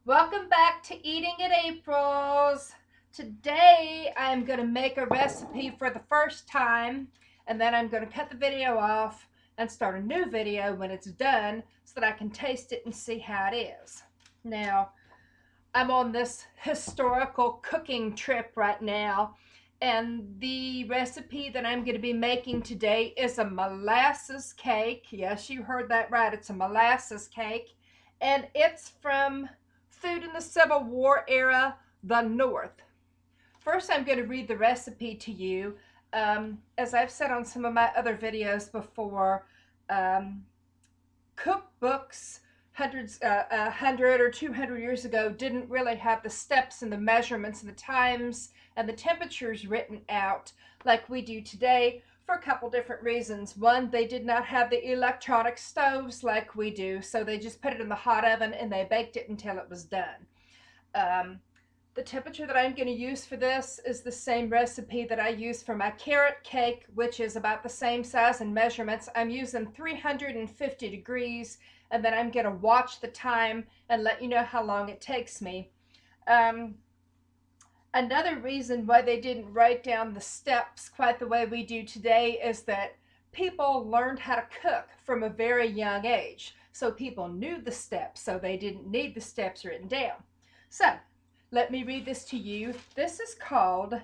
Welcome back to Eating at April's. Today I'm going to make a recipe for the first time, and then I'm going to cut the video off and start a new video when it's done so that I can taste it and see how it is. Now, I'm on this historical cooking trip right now, and the recipe that I'm going to be making today is a molasses cake. Yes, you heard that right. It's a molasses cake, and it's from food in the Civil War era, the North. First, I'm going to read the recipe to you. As I've said on some of my other videos before, cookbooks 100 or 200 years ago didn't really have the steps and the measurements and the times and the temperatures written out like we do today for a couple different reasons. One, they did not have the electronic stoves like we do, so they just put it in the hot oven and they baked it until it was done. The temperature that I'm going to use for this is the same recipe that I use for my carrot cake, which is about the same size and measurements. I'm using 350 degrees, and then I'm going to watch the time and let you know how long it takes me. Another reason why they didn't write down the steps quite the way we do today is that people learned how to cook from a very young age. So people knew the steps, so they didn't need the steps written down. So let me read this to you. This is called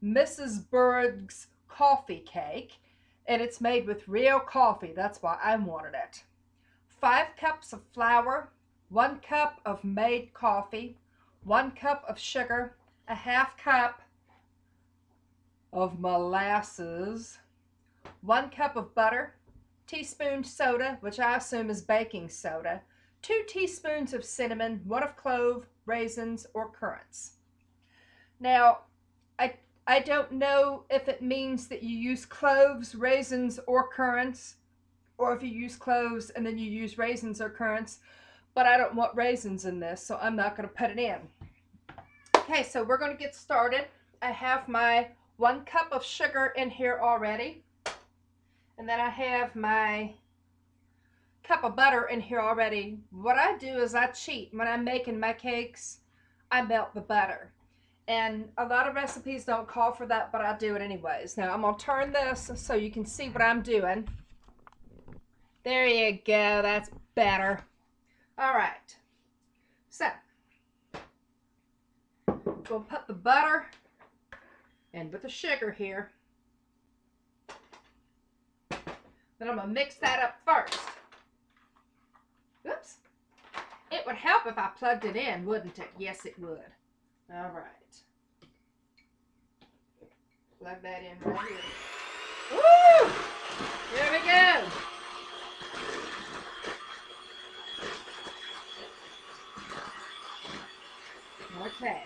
Mrs. Berg's coffee cake, and it's made with real coffee. That's why I wanted it. 5 cups of flour, 1 cup of made coffee, 1 cup of sugar, a 1/2 cup of molasses, 1 cup of butter, teaspoon soda, which I assume is baking soda, 2 teaspoons of cinnamon, 1 of clove, raisins, or currants. Now, I don't know if it means that you use cloves, raisins, or currants, or if you use cloves and then you use raisins or currants, but I don't want raisins in this, so I'm not going to put it in. Okay, so we're going to get started. I have my 1 cup of sugar in here already, and then I have my cup of butter in here already. What I do is I cheat. When I'm making my cakes, I melt the butter. And a lot of recipes don't call for that, but I do it anyways. Now I'm going to turn this so you can see what I'm doing. There you go. That's better. All right. So we'll put the butter in with the sugar here. Then I'm going to mix that up first. Oops. It would help if I plugged it in, wouldn't it? Yes, it would. All right. Plug that in right here. Woo! Here we go. Okay.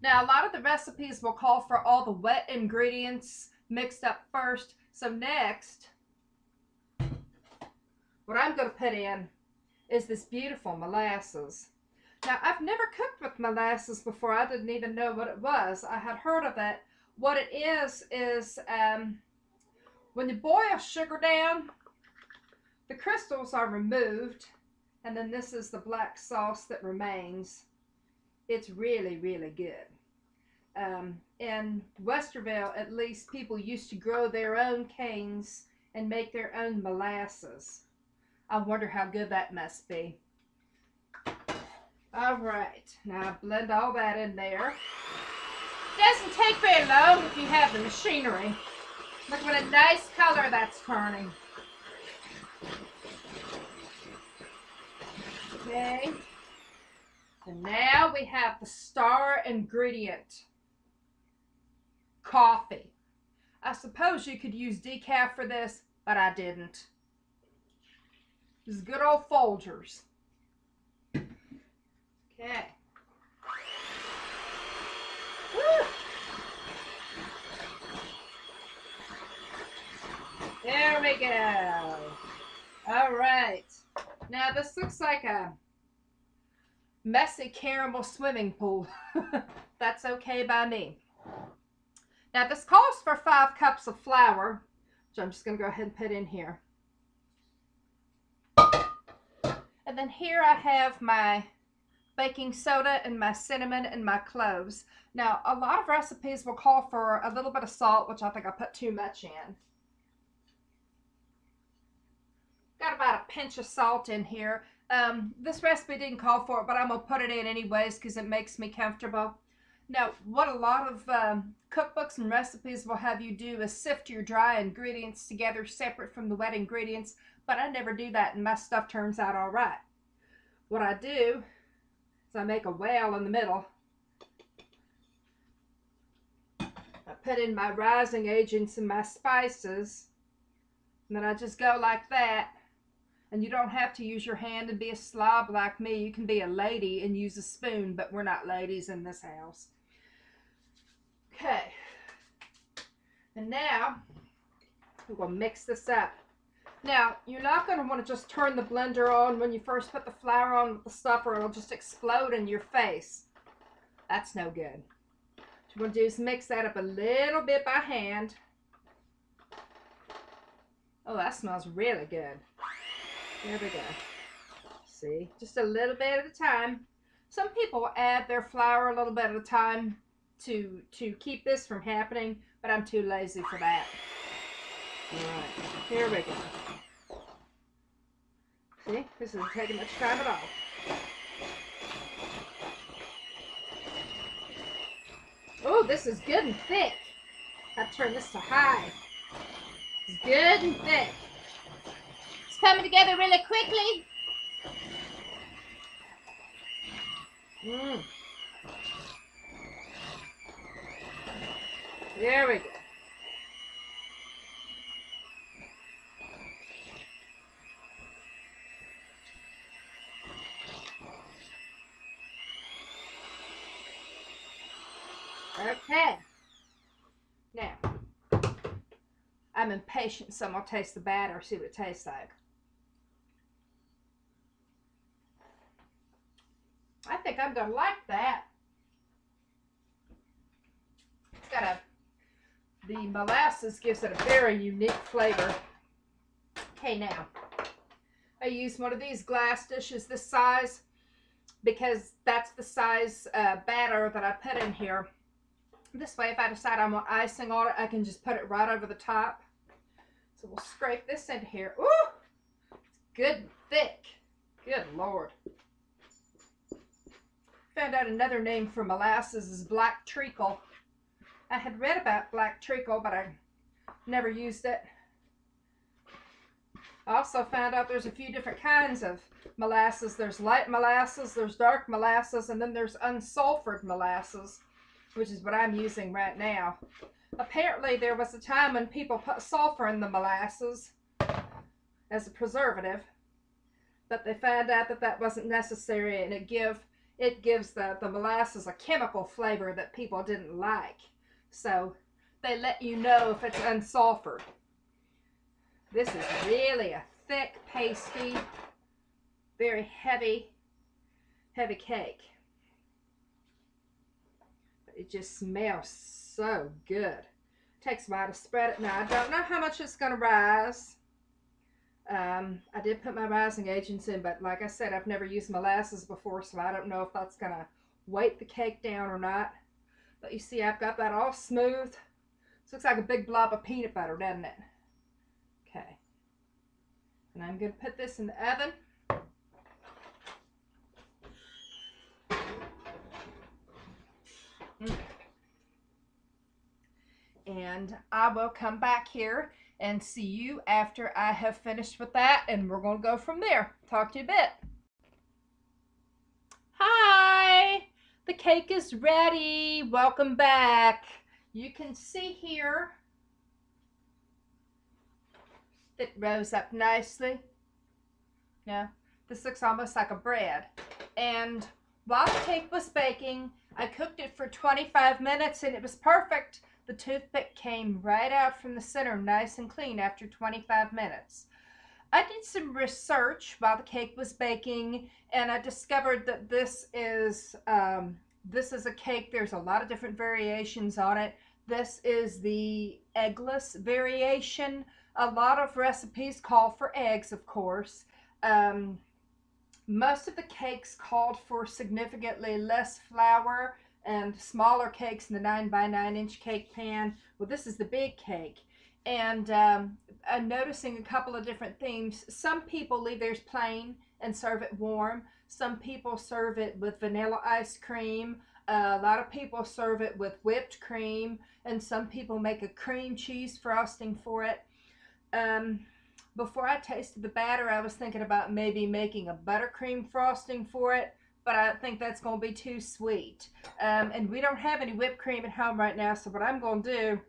Now, a lot of the recipes will call for all the wet ingredients mixed up first. So next, what I'm going to put in is this beautiful molasses. Now, I've never cooked with molasses before. I didn't even know what it was. I had heard of it. What it is when you boil sugar down, the crystals are removed, and then this is the black sauce that remains. It's really, really good. In Westerville, at least, people used to grow their own canes and make their own molasses. I wonder how good that must be. All right, now blend all that in there. Doesn't take very long if you have the machinery. Look what a nice color that's turning. Okay. And now we have the star ingredient, coffee. I suppose you could use decaf for this, but I didn't. This is good old Folgers. Okay. Woo. There we go. All right. Now this looks like a messy caramel swimming pool. That's okay by me. Now this calls for 5 cups of flour, which I'm just going to go ahead and put in here. And then here I have my baking soda and my cinnamon and my cloves. Now, a lot of recipes will call for a little bit of salt, which I think I put too much in. Got about a pinch of salt in here. This recipe didn't call for it, but I'm going to put it in anyways because it makes me comfortable. Now, what a lot of cookbooks and recipes will have you do is sift your dry ingredients together separate from the wet ingredients, but I never do that and my stuff turns out all right. What I do is I make a well in the middle. I put in my rising agents and my spices, and then I just go like that. And you don't have to use your hand and be a slob like me. You can be a lady and use a spoon, but we're not ladies in this house. Okay. And now, we're going to mix this up. Now, you're not going to want to just turn the blender on when you first put the flour on with the stuff, or it'll just explode in your face. That's no good. What you're going to do is mix that up a little bit by hand. Oh, that smells really good. There we go. See, just a little bit at a time. Some people add their flour a little bit at a time to keep this from happening, but I'm too lazy for that. All right, here we go. See, this isn't taking much time at all. Oh, this is good and thick. I'll turn this to high. It's good and thick. Coming together really quickly. There we go. Okay. Now, I'm impatient, so I'm going to taste the batter, see what it tastes like. I think I'm going to like that. It's got the molasses gives it a very unique flavor. Okay, now, I use one of these glass dishes this size because that's the size batter that I put in here. This way, if I decide I want icing on it, I can just put it right over the top. So we'll scrape this into here. Ooh, it's good and thick. Good Lord. Found out another name for molasses is black treacle. I had read about black treacle, but I never used it. I also found out there's a few different kinds of molasses. There's light molasses, there's dark molasses, and then there's unsulfured molasses, which is what I'm using right now. Apparently, there was a time when people put sulfur in the molasses as a preservative, but they found out that that wasn't necessary, and it gives the molasses a chemical flavor that people didn't like. So they let you know if it's unsulfured. This is really a thick, pasty, very heavy cake. But it just smells so good. It takes a while to spread it. Now, I don't know how much it's going to rise. I did put my rising agents in, but like I said, I've never used molasses before, so I don't know if that's going to weight the cake down or not. But you see, I've got that all smooth. This looks like a big blob of peanut butter, doesn't it? Okay. And I'm going to put this in the oven. And I will come back here and see you after I have finished with that, and we're going to go from there. Talk to you a bit. Hi! The cake is ready. Welcome back. You can see here it rose up nicely. Yeah, this looks almost like a bread. And while the cake was baking, I cooked it for 25 minutes and it was perfect. The toothpick came right out from the center nice and clean after 25 minutes. I did some research while the cake was baking, and I discovered that this is a cake. There's a lot of different variations on it. This is the eggless variation. A lot of recipes call for eggs, of course. Most of the cakes called for significantly less flour and smaller cakes in the 9 by 9 inch cake pan. Well, this is the big cake. And I'm noticing a couple of different themes. Some people leave theirs plain and serve it warm. Some people serve it with vanilla ice cream. A lot of people serve it with whipped cream. And some people make a cream cheese frosting for it. Um, Before I tasted the batter, I was thinking about maybe making a buttercream frosting for it, but I think that's going to be too sweet. And we don't have any whipped cream at home right now, so what I'm going to do,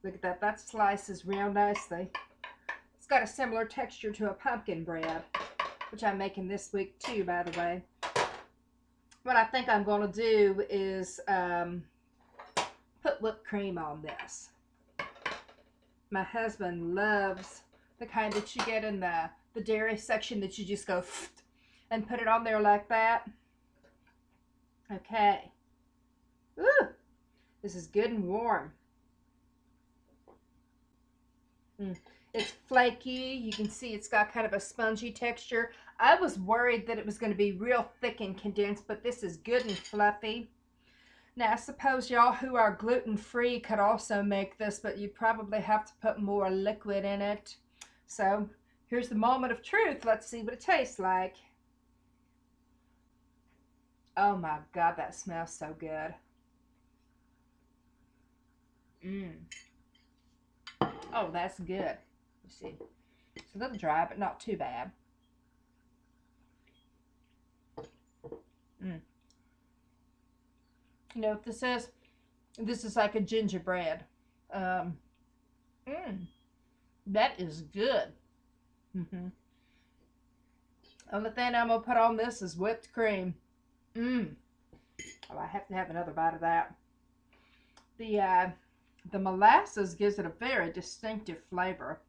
look at that, that slices real nicely. It's got a similar texture to a pumpkin bread, which I'm making this week too, by the way. What I think I'm going to do is put whipped cream on this. My husband loves the kind that you get in the dairy section that you just go and put it on there like that. Okay. Ooh, this is good and warm. It's flaky. You can see it's got kind of a spongy texture. I was worried that it was going to be real thick and condensed, but this is good and fluffy. Now, I suppose y'all who are gluten-free could also make this, but you probably have to put more liquid in it. So, here's the moment of truth. Let's see what it tastes like. Oh my God, that smells so good. Oh, that's good. Let's see. It's a little dry, but not too bad. You know what this is? This is like a gingerbread. That is good. Only thing I'm going to put on this is whipped cream. Oh, I have to have another bite of that. The molasses gives it a very distinctive flavor.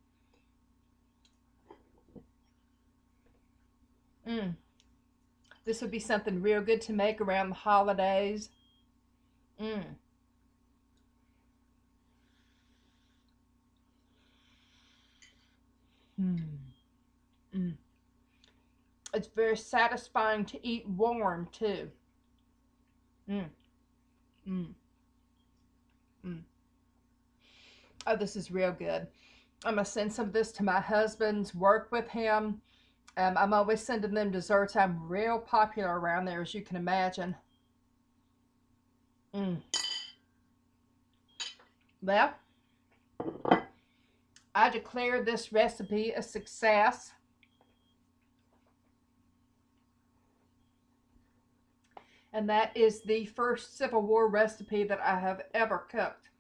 This would be something real good to make around the holidays. It's very satisfying to eat warm too. Oh, this is real good. I'm going to send some of this to my husband's work with him. I'm always sending them desserts. I'm real popular around there, as you can imagine. Well, I declare this recipe a success. And that is the first Civil War recipe that I have ever cooked.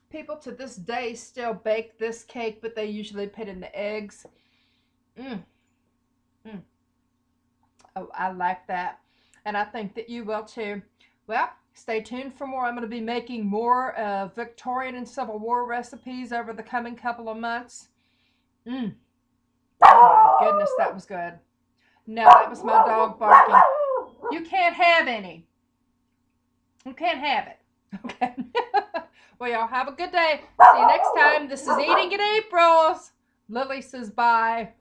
People to this day still bake this cake, but they usually put in the eggs. Oh, I like that. And I think that you will too. Well, stay tuned for more. I'm going to be making more Victorian and Civil War recipes over the coming couple of months. Oh my goodness, that was good. No, that was my dog barking. You can't have any. You can't have it. Okay. Well, y'all have a good day. See you next time. This is Eating at April's. Lily says bye.